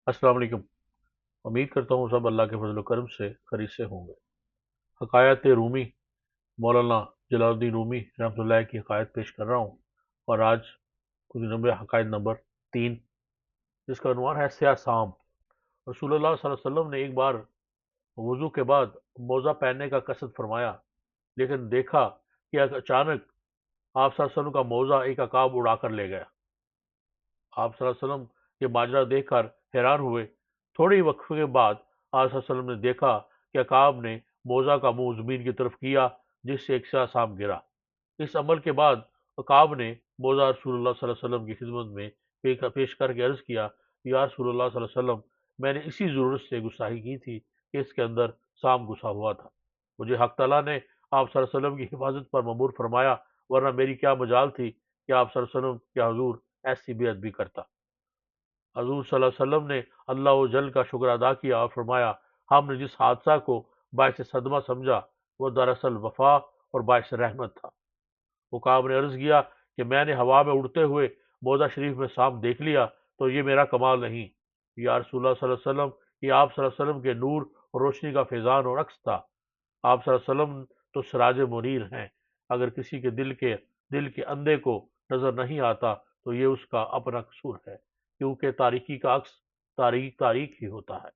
السلام علیکم۔ امید کرتا ہوں سب اللہ کے فضل و کرم سے خرید سے ہوں گے۔ حکایت رومی، مولانا جلال الدین رومی رحمۃ اللہ کی حکایت پیش کر رہا ہوں، اور آج کچھ نمبر حکایت نمبر 3، جس کا عنوان ہے سیاہ سام۔ رسول اللہ صلی اللہ علیہ وسلم نے ایک بار وضو کے بعد موزہ پہننے کا قصد فرمایا، لیکن دیکھا کہ اچانک آپ صلی اللہ علیہ وسلم کا موزہ ایک عقاب اڑا کر لے گیا۔ آپ صلی اللہ علیہ وسلم یہ ماجرا دیکھ کر حیران ہوئے۔ تھوڑے ہی وقفے کے بعد آپ صلی اللہ علیہ وسلم نے دیکھا کہ عقاب نے موزہ کا منہ زمین کی طرف کیا، جس سے ایک سیاہ سام گرا۔ اس عمل کے بعد عقاب نے موزہ رسول اللہ صلی اللہ علیہ وسلم کی خدمت میں پیش کر کے عرض کیا، یا رسول اللہ صلی اللہ علیہ وسلم، میں نے اسی ضرورت سے گستاخی کی تھی کہ اس کے اندر سام گھسا ہوا تھا۔ مجھے حق تعالیٰ نے آپ صلی اللہ علیہ وسلم کی حفاظت پر مأمور فرمایا، ورنہ میری کیا مجال تھی کہ آپ صلی اللہ علیہ وسلم یا حضور ایسی بے ادبی کرتا۔ حضور صلی اللہ علیہ وسلم نے اللہ جل کا شکر ادا کیا اور فرمایا، ہم نے جس حادثہ کو باعث صدمہ سمجھا وہ دراصل وفا اور باعث رحمت تھا۔ عقاب نے عرض کیا کہ میں نے ہوا میں اڑتے ہوئے موزہ شریف میں سانپ دیکھ لیا، تو یہ میرا کمال نہیں، یا رسول اللہ صلی اللہ علیہ وسلم، یہ آپ صلی اللہ علیہ وسلم کے نور اور روشنی کا فیضان اور عکس تھا۔ آپ صلی اللہ علیہ وسلم تو سراج منیر ہیں، اگر کسی کے دل کے اندھے کو نظر نہیں آتا تو یہ اس کا اپنا قصور ہے، کیونکہ تاریکی کا عکس تاریک تاریک ہی ہوتا ہے۔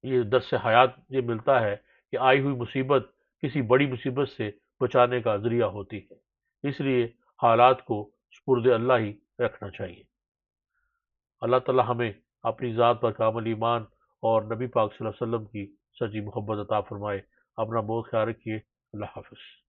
یہ درس حیات یہ ملتا ہے کہ آئی ہوئی مصیبت کسی بڑی مصیبت سے بچانے کا ذریعہ ہوتی ہے، اس لیے حالات کو سپرد اللہ ہی رکھنا چاہیے۔ اللہ تعالی ہمیں اپنی ذات پر کامل ایمان اور نبی پاک صلی اللہ علیہ وسلم کی سچی محبت عطا فرمائے۔ اپنا بہت خیال رکھیے۔ اللہ حافظ۔